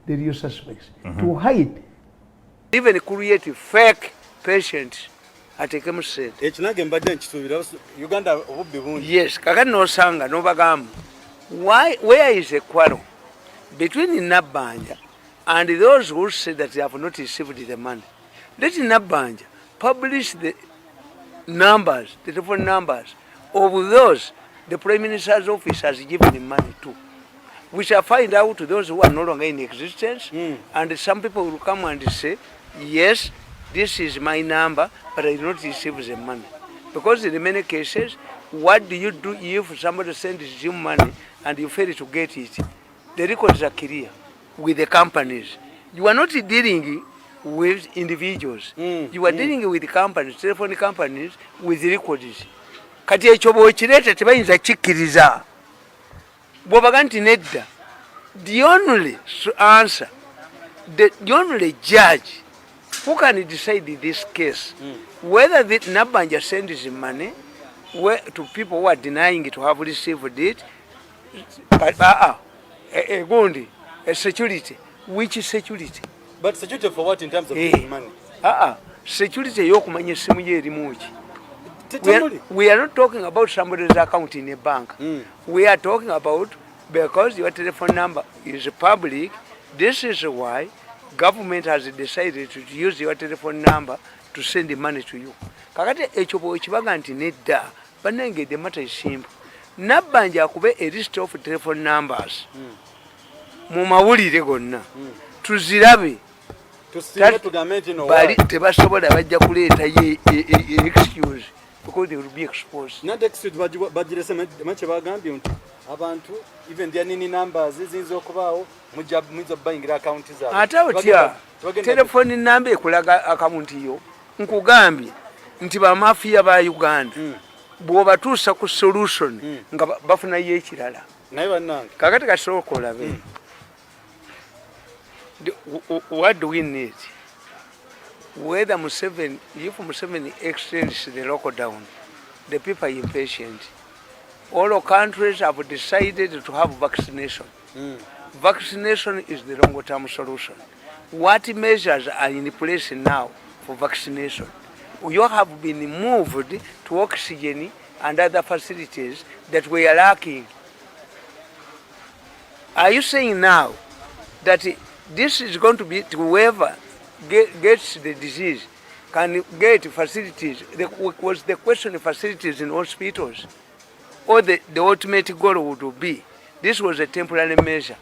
the real suspects, to hide. Even create fake patients. Atekemu sente. Echinage mbadde nchitubira Uganda obubbi bungi. Yes, kakati nosanga nobagamu. Where is the quarrel between Nabbanja and those who say that they have not received the money? Let Nabbanja publish the numbers, the telephone numbers of those the Prime Minister's office has given money to. We shall find out those who are no longer in existence, and some people will come and say, yes, this is my number, but I did not receive the money. Because in many cases, what do you do if somebody sends you money and you fail to get it? The records are clear with the companies. You are not dealing with individuals. You are dealing with companies, telephone companies, with records. Kati ekyo bw'okireta tebayinza kikkiriza. Bw'obaga nti nedda, the only answer, the only judge who can decide this case, whether the Nabbanja sends money to people who are denying to have received it, security. Which security? But security for what in terms of money? Security yokumanya simu ye erimu ki. We are not talking about somebody's account in a bank. We are talking about because your telephone number is public. This is why government has decided to use your telephone number to send the money to you. Kakati ekyo bwekibaga nti nedda banenge the matter is simple. Nabbanja akube a list of telephone numbers mu mawulire gonna tuzirabe bali tebasobola bajja kuleeta ye excuse because they will be exposed. Not excuse bajirese mache bagambye nti abantu even their nini numbers zinzo okubaawo mujja buyingira account zaabwe. Ate otya telephone number ekulaga account yo nkugambye nti ba Mafia ba Uganda bw'obatuusa ku solution nga bafuna ye ekirala. Naye bannange kakati kasooka olabe. What do we need? Whether Museveni, if Museveni extends the lockdown, the people are impatient. All countries have decided to have vaccination. Vaccination is the long-term solution. What measures are in place now for vaccination? You have been moved to oxygen and other facilities that we are lacking. Are you saying now that this is going to be to whoever gets the disease can get facilities? Was the question of facilities in hospitals? Or the ultimate goal would be, this was a temporary measure.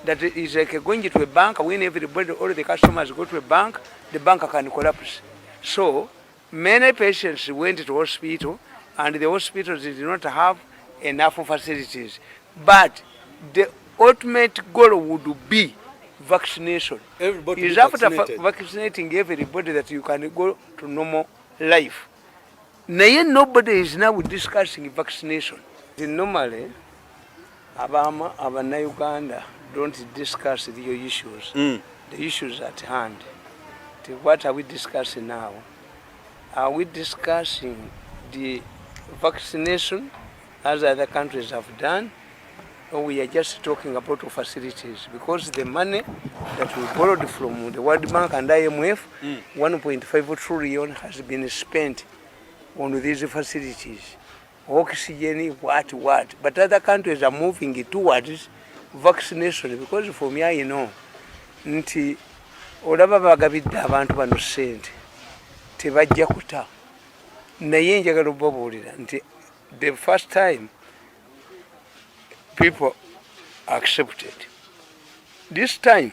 That is like going to a bank, when everybody, all the customers go to a bank, the bank can collapse. So many patients went to hospital and the hospitals did not have enough facilities. But the ultimate goal would be vaccination. Everybody is after vaccinating everybody that you can go to normal life. Nobody is now discussing vaccination. Normally, Uganda don't discuss the issues. The issues at hand. What are we discussing now? Are we discussing the vaccination as other countries have done? Or we are just talking about facilities? Because the money that we borrowed from the World Bank and IMF, 1.5 trillion has been spent on these facilities. Oxygen, what. But other countries are moving towards vaccination because for me, I know, nti olaba bagabidde abantu bano sente tebajja kuta. Naye njagala obabuulira nti the first time people accepted. This time,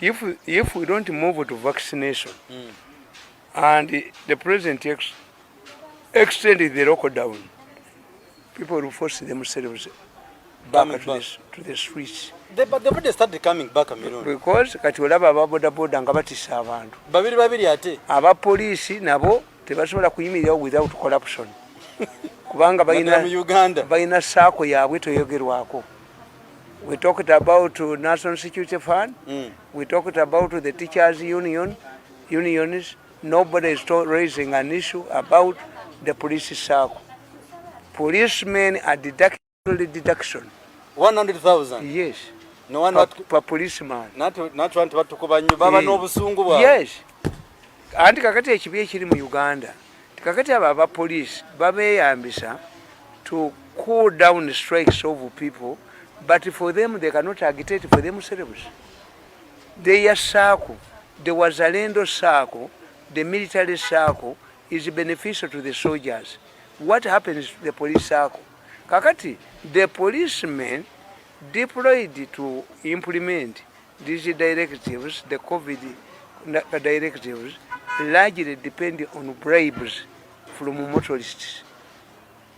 if we don't move to vaccination, and the president extended the lockdown, people will force themselves back to the streets. But they started coming back, Mirundi. Because kati olaba ababodaboda nga batisa abantu. Babiri ate. Abapoliisi nabo tebasobola kuyimirirawo without corruption. Kubanga balina saako yaabwe toyogerwako. We talked about National Security Fund. We talked about the teachers unions. Nobody is raising an issue about the police saako. Policemen are deduction. 100,000. Yes. no one per policeman. Not want batukuba nnyo baba n'obusungu bwa. Yes. Anti kakati ekibi ekiri mu Uganda. Kakati aba police babeyambisa to cool down the strikes of people, but for them they cannot agitate for themselves. Their circle, the Wazalendo circle, the military circle is beneficial to the soldiers. What happens to the police circle? Kakati, the policemen deployed to implement these directives, the COVID directives, largely depend on bribes from motorists.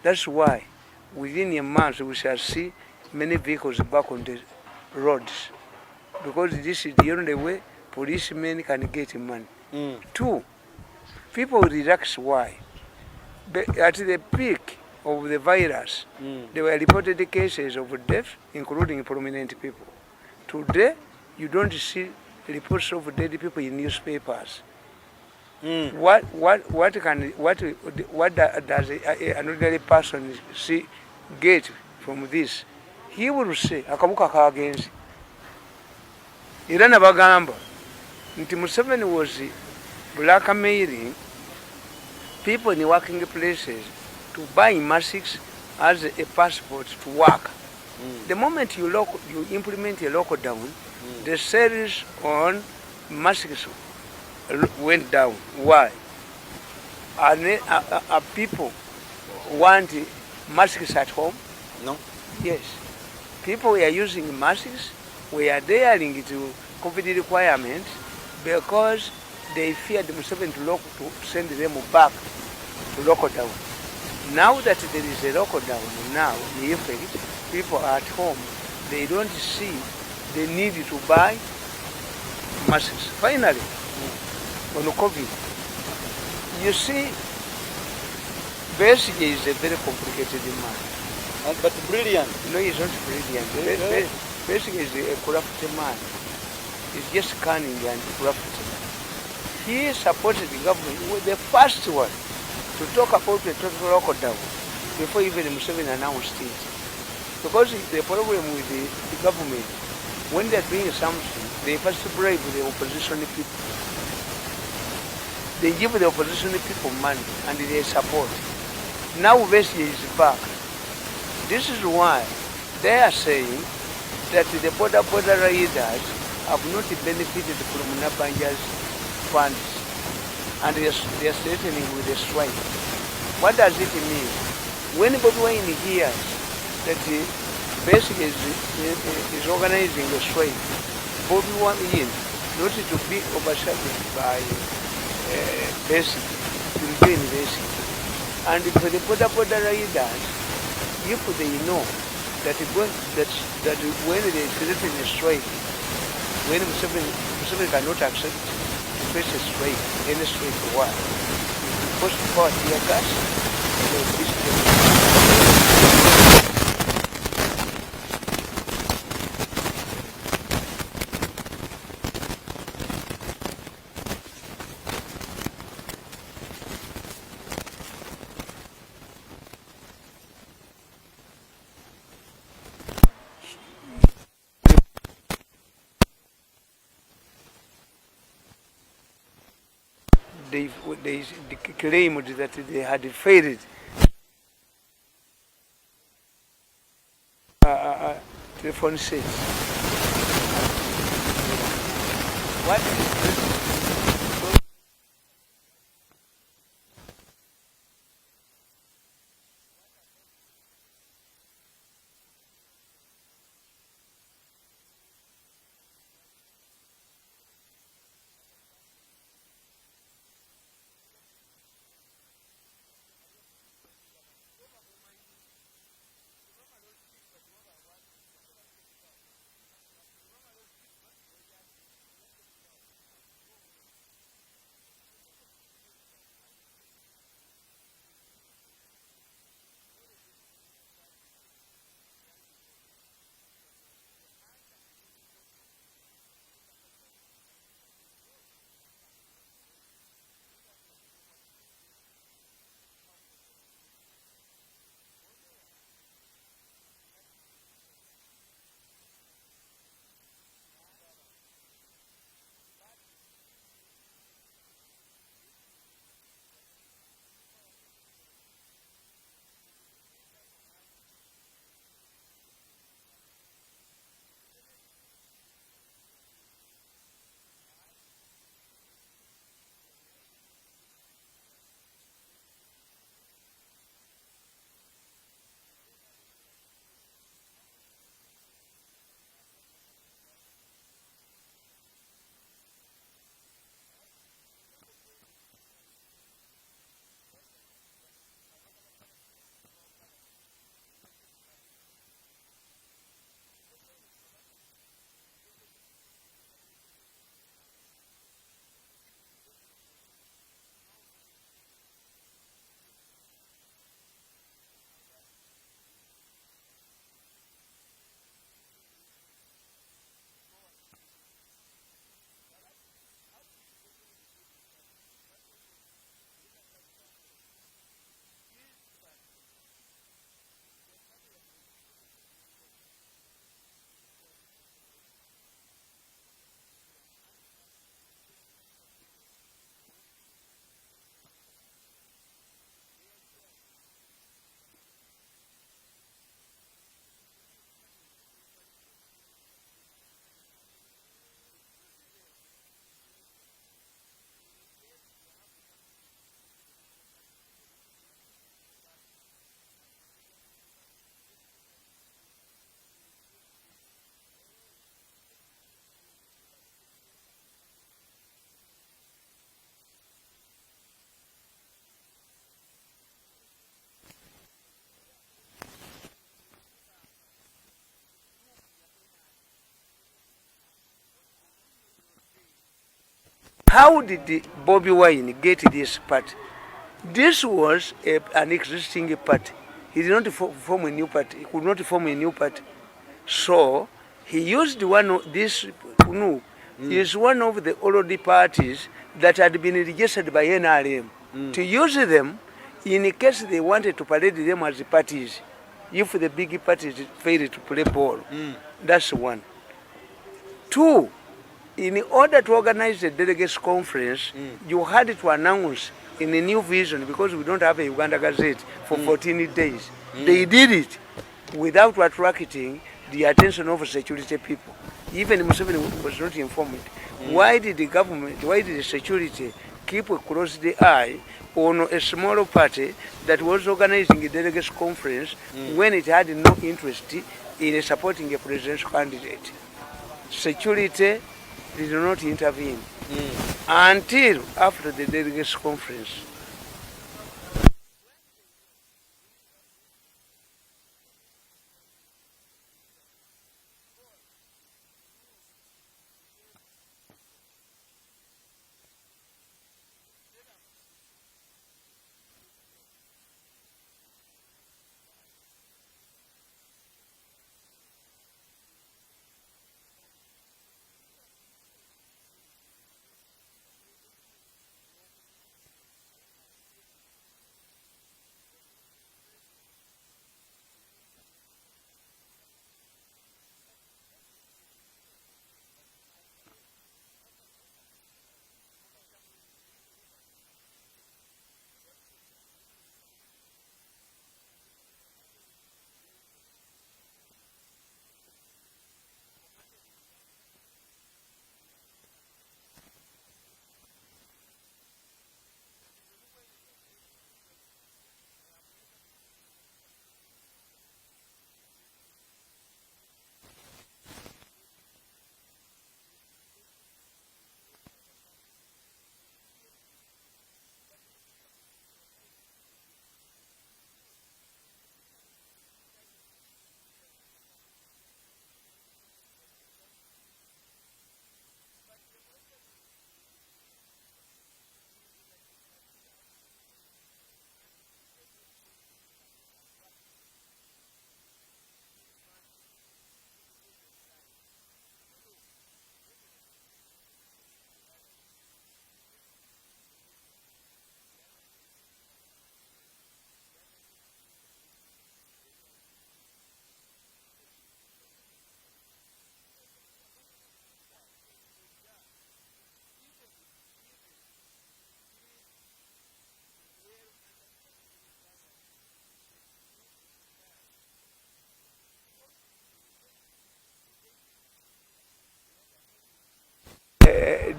That's why within a month we shall see many vehicles back on the roads, because this is the only way policemen can get money. Two, people relax. Why? At the peak of the virus, there were reported cases of death, including prominent people. Today, you don't see reports of dead people in newspapers. What does an ordinary person get from this? He will say, "Akabuka kagenzi." Irana bagamba, nti Museveni was blackmailing people in working places to buy masks as a passport to work. The moment you implement a lockdown, the sales on masks went down. Why? People want masks at home? No. Yes. People were using masks, we are daring to COVID requirements because they feared Museveni to send them back to lockdown. Now that there is a lockdown, now the effect, people are at home, they don't see the need to buy masks. Finally, on COVID, you see, basically is a very complicated man. But brilliant. No, he's not brilliant. Basically is a corrupt man. He's just cunning and corrupt. He supported the government. He was the first one to talk about the total lockdown before even Museveni announced it. Because the problem with the government, when they're doing something, they first bribe the opposition people. They give the opposition people money and they support. Now Besigye is back. This is why they are saying that the border riders have not benefited from Nabbanja's funds, and they are threatening with a strike. What does it mean? When Bobi Wine hears that Besigye is organizing a strike, Bobi Wine not to be overshadowed by Besigye, to join Besigye. And for the border riders, if they know that when they threaten a strike, when Museveni cannot accept to face a strike, any strike for what? If you power tear gas, they claimed that they had failed telephone sales. What? How did Bobby Wine get this party? This was an existing party. He did not form a new party. He could not form a new party. So he used one of this KNU is one of the old parties that had been registered by NRM to use them in case they wanted to parade them as parties. If the big parties failed to play ball, that's one. Two, in order to organize the delegates conference, you had to announce in a new vision, because we don't have a Uganda Gazette for 14 days. They did it without attracting the attention of security people. Even Museveni was not informed. Why did the government, why did the security keep a close eye on a small party that was organizing a delegates conference when it had no interest in supporting a presidential candidate? Security did not intervene until after the delegates conference.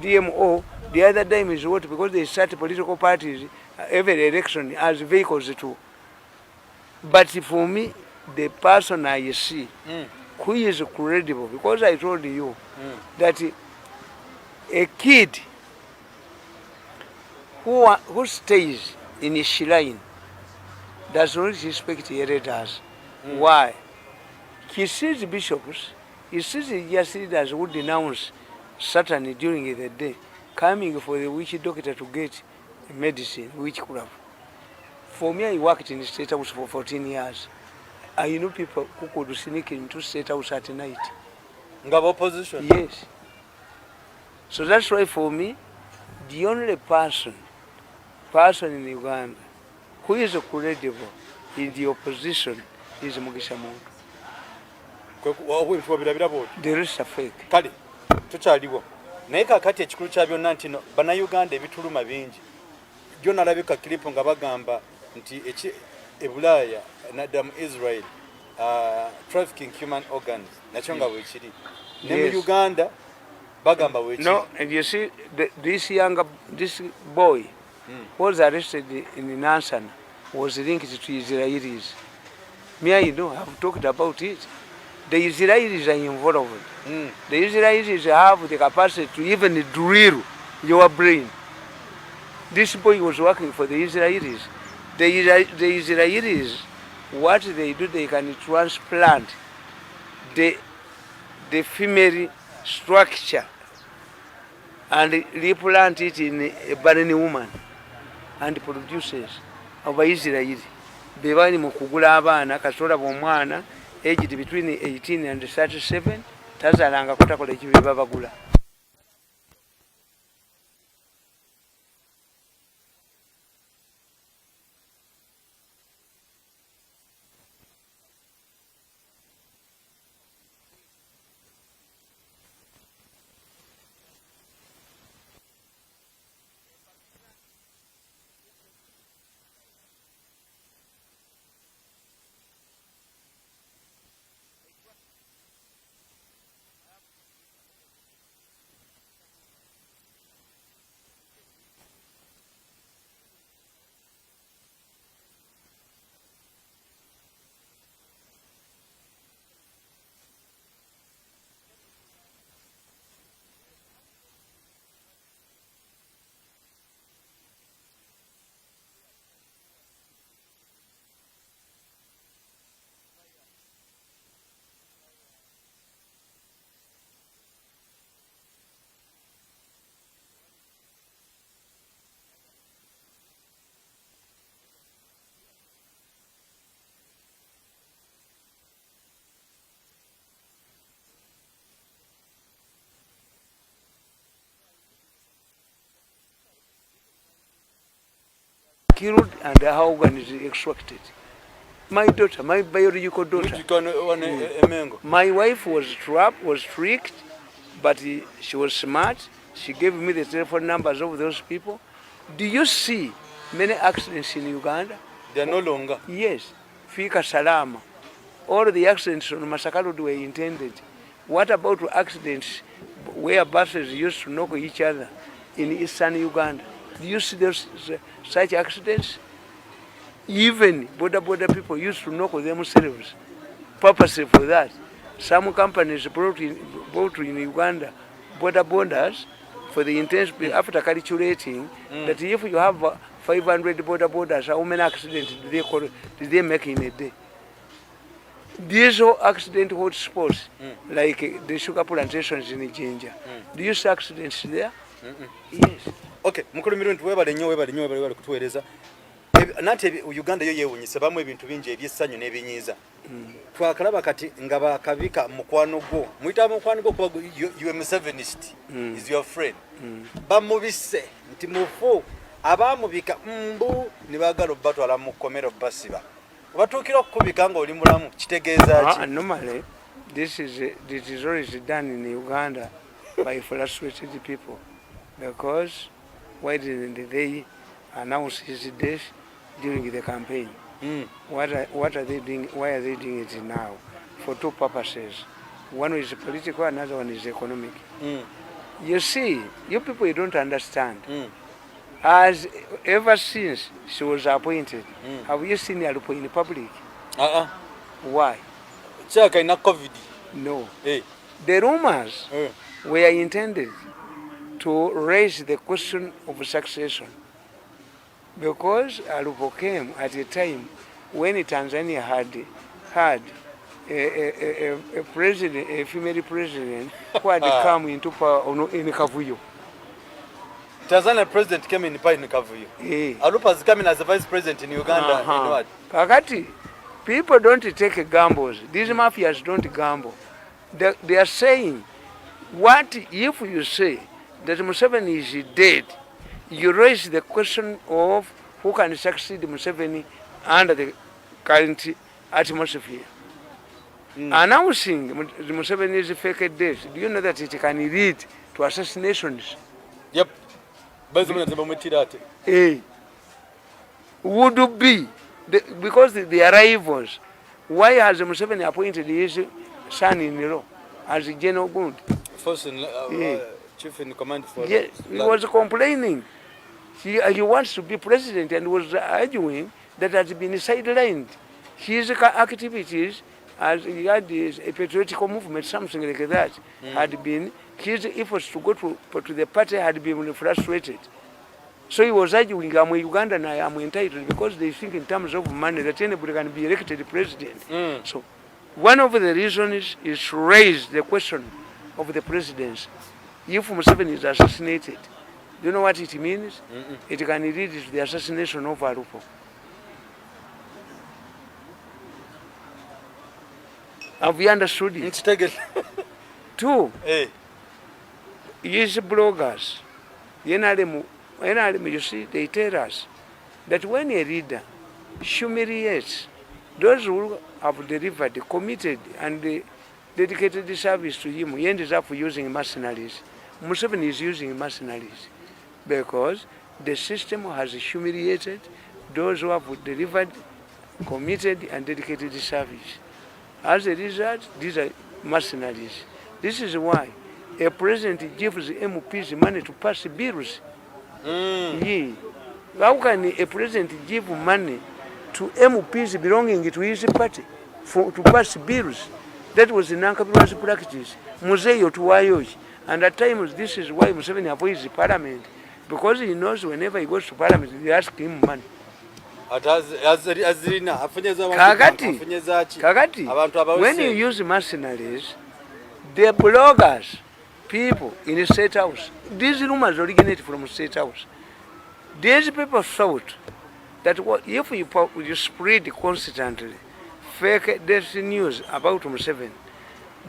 DMO, the other time is what? Because they start political parties every election as vehicles too. But for me, the person I see who is credible, because I told you that a kid who stays in a shrine does not respect elders. Why? He sees bishops, he sees just leaders who denounce Satan during the day, coming for the witch doctor to get medicine, witchcraft. For me, I worked in the State House for 14 years. I know people who could sneak into State House at night. Opposition? Yes. So that's why for me, the only person in Uganda who is credible in the opposition is Mugisha Muntu. The rest are fake. Kali, tukyaliwo. Naye kakati ekikulu kya byonna nti no bannayuganda ebituluma bingi. Jjo nalabika kilipo nga bagamba nti Ebulaaya naddamu Israel trafficking human organs nakyo nga bwekiri. Ne mu Uganda bagamba bwekiri. No, and you see this boy was arrested in Nansana was linked to Israelis. Me, I know, I've talked about it. The Israelis are involved. The Israelis have the capacity to even drill your brain. This boy was working for the Israelis. The Israelis, what they do, they can transplant the female structure and replant it in a barren woman and produces Abaisrael. Bebali mu kugula abaana kasola bomwana aged between 18 and 37 tazalanga kutakola ekibiba bagula. Killed and her organ is extracted. My daughter, my biological daughter. My wife was trapped, was tricked, but she was smart. She gave me the telephone numbers of those people. Do you see many accidents in Uganda? They are no longer. Yes. Fika Salama. All the accidents on Masakaludu were intended. What about accidents where buses used to knock each other in eastern Uganda? Do you see those such accidents? Even border people used to knock themselves purposely for that. Some companies brought in Uganda borders for the intention after calculating that if you have 500 borders, how many accidents did they make in a day? These are accident hotspots, like the sugar plantations in Jinja. Do you see accidents there? Yes. Okay, mukulu Mirundi webale kutueleza. Nate Uganda yo yewunyisa bamu ebintu bingi ebyesanyu n'ebinyiza. Twakalaba kati nga bakabika mukwano gwo. Muita mukwano gwo kuba you are Museveniist. Is your friend. Bamubise nti mufu abamubika mbu nibagalo batwala mu komero basiba. Batukira okubika nga oli mulamu kitegeeza ki? Normally this is always done in Uganda by frustrated people, because why didn't they announce his death during the campaign? What are they doing? Why are they doing it now? For two purposes. One is political, another one is economic. You see, you people, you don't understand. As ever since she was appointed, have you seen her in public? Why? COVID. No. The rumors were intended to raise the question of succession, because Alupo came at a time when Tanzania had a president, a female president who had come into power in Kavuyo. Tanzania president came in power in Kavuyo. Alupa is coming as a vice president in Uganda. In what? Kakati, people don't take gambles. These mafias don't gamble. They are saying, what if you say that Museveni is dead? You raise the question of who can succeed Museveni under the current atmosphere. Announcing Museveni's fake death, do you know that it can lead to assassinations? Yep. Would be because the arrivals. Why has Museveni appointed his son-in-law as General Gund? Chief in command for. Yes, he was complaining. He wants to be president and was arguing that has been sidelined. His activities, as he had a patriotic movement, something like that, had been, his efforts to go to the party had been frustrated. So he was arguing, I'm a Ugandan, I am entitled, because they think in terms of money that anybody can be elected president. So one of the reasons is to raise the question of the presidency. if Museveni is assassinated, do you know what it means? It can lead to the assassination of Alupo. Have you understood it? Two, these bloggers, you see, they tell us that when a leader humiliates those who have delivered, committed, and dedicated the service to him, he ends up using mercenaries. Museveni is using mercenaries because the system has humiliated those who have delivered, committed, and dedicated the service. As a result, these are mercenaries. This is why a president gives MPs money to pass bills. Yeah. How can a president give money to MPs belonging to his party to pass bills? That was the non-capitalist practice. Museo to Wayoji. And at times, this is why Museveni avoids the parliament. Because he knows whenever he goes to parliament, they ask him money. Kakati, when you use mercenaries, the bloggers, people in the State House, these rumors originate from the State House. These people thought that if you spread constantly fake death news about Museveni,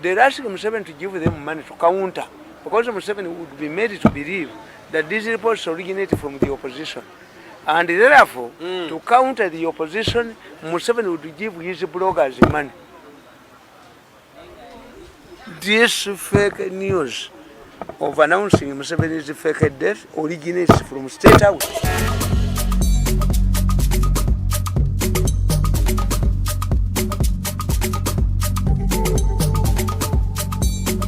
they're asking Museveni to give them money to counter, because Museveni would be made to believe that these reports originate from the opposition. And therefore, to counter the opposition, Museveni would give his bloggers money. This fake news of announcing Museveni's fake death originates from State House.